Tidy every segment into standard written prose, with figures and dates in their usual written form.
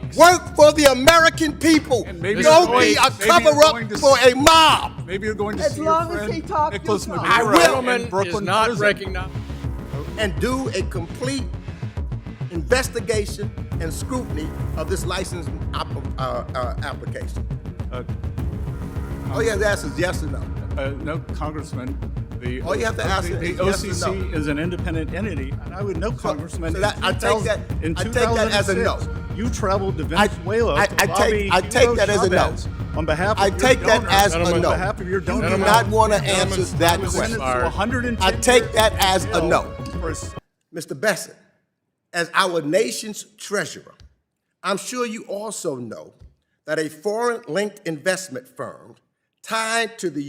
Meeks. Work for the American people. Don't be a cover-up for a mob. Maybe you're going to As see your long as friend he talks, Nicholas you talk. I Maduro will. in Gentleman Brooklyn is not prison. recognized. And do a complete investigation and scrutiny of this license application. All you have to ask is yes or no. No, Congressman. All you have to ask the is yes or OCC no. is an independent entity, and I would know, Congressman. so that- I take that- in I take that as a no. 2006, You traveled to Venezuela. I to lobby take that as a no. Chavez on behalf of I your take that donors, as a on no. behalf of your You do donors. not want to answer that I was sentenced question. to 110 I take that as a years no. for a Mr. Bessent, as our nation's treasurer, I'm sure you also know that a foreign-linked investment firm tied to the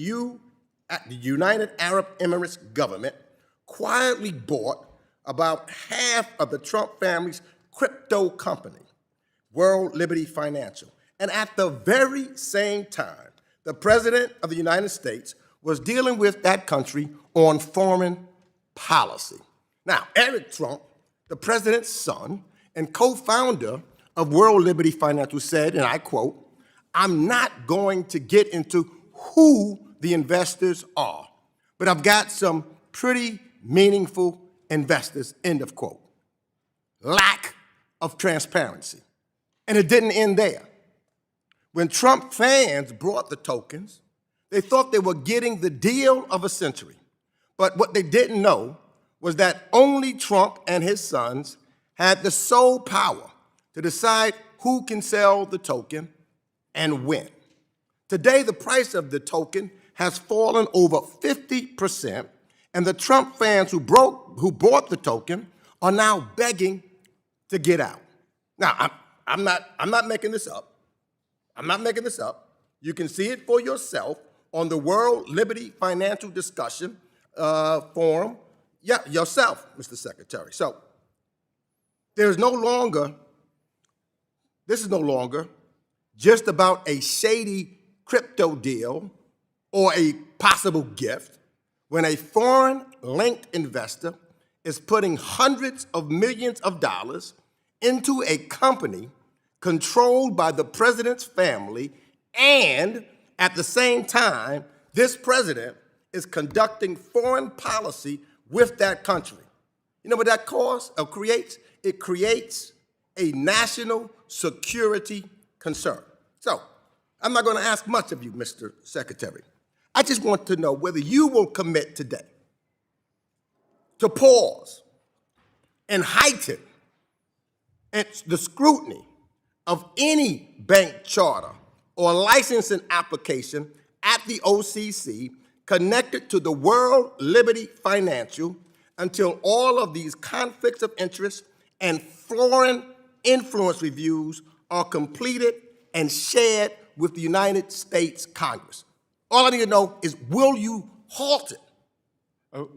United Arab Emirates government quietly bought about half of the Trump family's crypto company, World Liberty Financial. And at the very same time, the President of the United States was dealing with that country on foreign policy. Now, Eric Trump, the president's son and co-founder of World Liberty Financial, said, and I quote, "I'm not going to get into who the investors are, but I've got some pretty meaningful investors," end of quote. Lack of transparency. And it didn't end there. When Trump fans brought the tokens, they thought they were getting the deal of a century. But what they didn't know was that only Trump and his sons had the sole power to decide who can sell the token and when. Today, the price of the token has fallen over 50%, and the Trump fans who bought the token are now begging to get out. Now, I'm not making this up. I'm not making this up. You can see it for yourself on the World Liberty Financial Discussion forum. Yeah, yourself, Mr. Secretary. So this is no longer just about a shady crypto deal or a possible gift when a foreign-linked investor is putting hundreds of millions of dollars into a company controlled by the president's family, and at the same time, this president is conducting foreign policy with that country. You know what that creates? It creates a national security concern. So, I'm not going to ask much of you, Mr. Secretary. I just want to know whether you will commit today to pause and heighten the scrutiny of any bank charter or licensing application at the OCC connected to the World Liberty Financial until all of these conflicts of interest and foreign influence reviews are completed and shared with the United States Congress. All I need to know is, will you halt it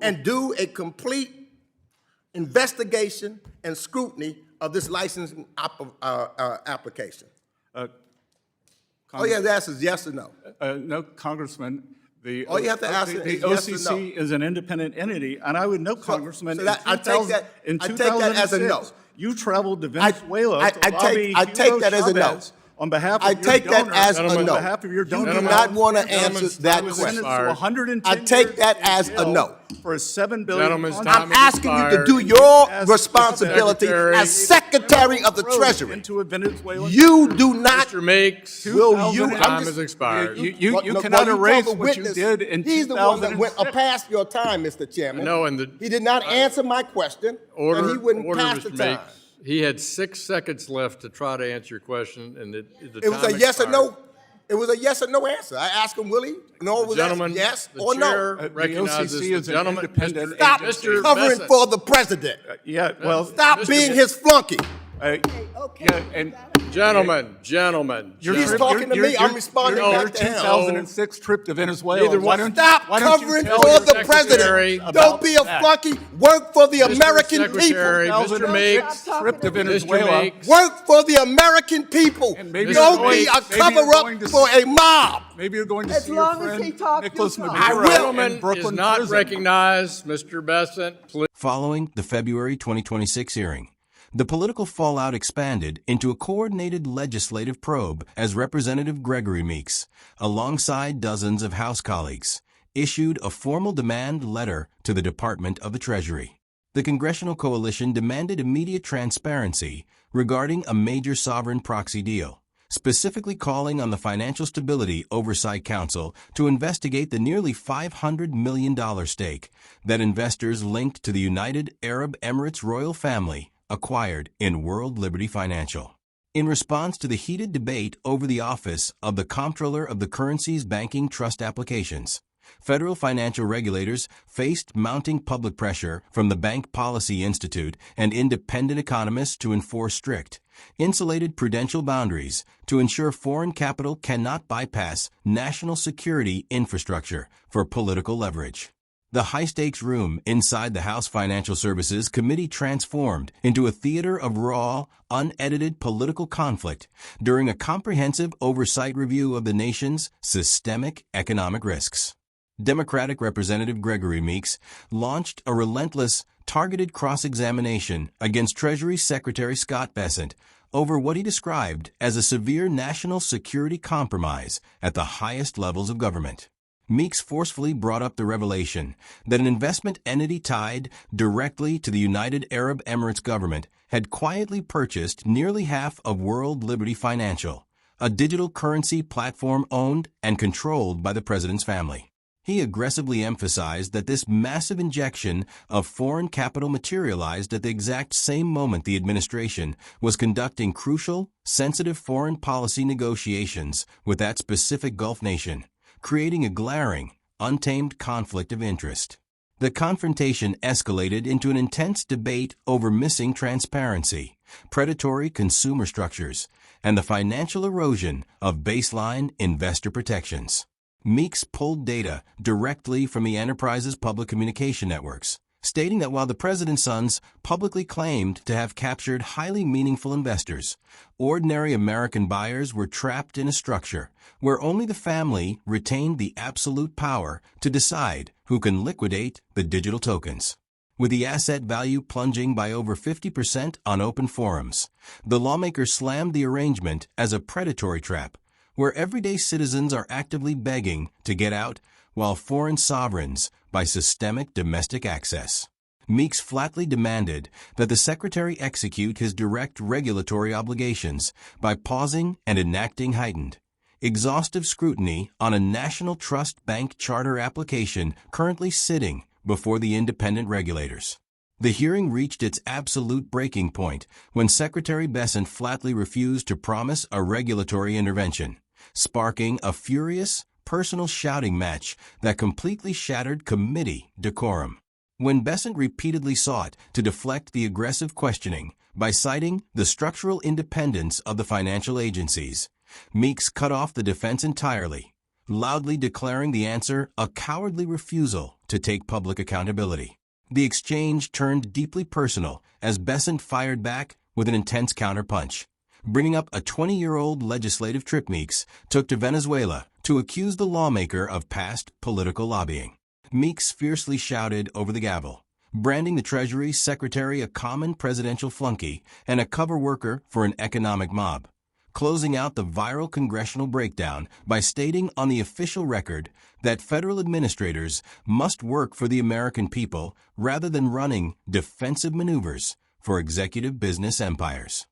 and do a complete investigation and scrutiny of this licensing application? All you have to ask is yes or no. No, Congressman. All you have to ask the is yes or OCC no. is an independent entity, and I would know, Congressman, I take that as a no. You traveled to Venezuela to lobby I take that as a no. Chavez on behalf of I your take that donors, as a on no. behalf of your You donors. do not want to answer that I was question. sentenced to 110 I take years that in as a jail no. For a $7 billion Gentleman's contract. time I'm asking you to do your responsibility as Secretary of the Treasury. Into a Venezuelan You do not. Mr. Meeks, Will you? time has expired. You cannot erase what you did in 2006. He's the one that went past your time, Mr. Chairman. No, and he did not answer my question, and he wouldn't pass the Mr. time. Meeks. He had 6 seconds left to try to answer your question, and the It was time a yes or expired. no. It was a yes or no answer. I asked him, will he? No, it was Gentlemen, yes the or chair no. recognizes OCC the is an gentleman. independent Stop Mr. covering Bessent. for the president. Yeah, well, Stop Mr. being Bessent. his flunky. yeah, and Gentlemen. He's talking to me. I'm responding your back to him. 2006 trip to Venezuela. Neither Why one- don't Stop why don't you covering tell for your the secretary president. Don't be a that? flunky. Work for the Mr. American Secretary, people. Mr. Meeks, trip to Mr. Venezuela. Meeks, Work for the American people. And maybe Don't you're be going- a maybe you're cover-up going to for a mob. Maybe you're going to As see your long as friend he talks, you Nicholas talk. Maduro I will. in gentleman is Brooklyn not prison. recognized. Mr. Bessent, please. Following the February 2026 hearing, The political fallout expanded into a coordinated legislative probe as Representative Gregory Meeks, alongside dozens of House colleagues, issued a formal demand letter to the Department of the Treasury. The congressional coalition demanded immediate transparency regarding a major sovereign proxy deal, specifically calling on the Financial Stability Oversight Council to investigate the nearly $500 million stake that investors linked to the United Arab Emirates royal family acquired in World Liberty Financial. In response to the heated debate over the office of the Comptroller of the Currency's banking trust applications, federal financial regulators faced mounting public pressure from the Bank Policy Institute and independent economists to enforce strict, insulated prudential boundaries to ensure foreign capital cannot bypass national security infrastructure for political leverage. The high-stakes room inside the House Financial Services Committee transformed into a theater of raw, unedited political conflict during a comprehensive oversight review of the nation's systemic economic risks. Democratic Representative Gregory Meeks launched a relentless, targeted cross-examination against Treasury Secretary Scott Bessent over what he described as a severe national security compromise at the highest levels of government. Meeks forcefully brought up the revelation that an investment entity tied directly to the United Arab Emirates government had quietly purchased nearly half of World Liberty Financial, a digital currency platform owned and controlled by the president's family. He aggressively emphasized that this massive injection of foreign capital materialized at the exact same moment the administration was conducting crucial, sensitive foreign policy negotiations with that specific Gulf nation, creating a glaring, untamed conflict of interest. The confrontation escalated into an intense debate over missing transparency, predatory consumer structures, and the financial erosion of baseline investor protections. Meeks pulled data directly from the enterprise's public communication networks, stating that while the president's sons publicly claimed to have captured highly meaningful investors, ordinary American buyers were trapped in a structure where only the family retained the absolute power to decide who can liquidate the digital tokens. With the asset value plunging by over 50% on open forums, the lawmakers slammed the arrangement as a predatory trap where everyday citizens are actively begging to get out while foreign sovereigns buy systemic domestic access. Meeks flatly demanded that the Secretary execute his direct regulatory obligations by pausing and enacting heightened, exhaustive scrutiny on a National Trust Bank charter application currently sitting before the independent regulators. The hearing reached its absolute breaking point when Secretary Bessent flatly refused to promise a regulatory intervention, sparking a furious, personal shouting match that completely shattered committee decorum. When Bessent repeatedly sought to deflect the aggressive questioning by citing the structural independence of the financial agencies, Meeks cut off the defense entirely, loudly declaring the answer a cowardly refusal to take public accountability. The exchange turned deeply personal as Bessent fired back with an intense counterpunch. Bringing up a 20-year-old legislative trip Meeks took to Venezuela to accuse the lawmaker of past political lobbying. Meeks fiercely shouted over the gavel, branding the Treasury Secretary a common presidential flunky and a cover worker for an economic mob, closing out the viral congressional breakdown by stating on the official record that federal administrators must work for the American people rather than running defensive maneuvers for executive business empires.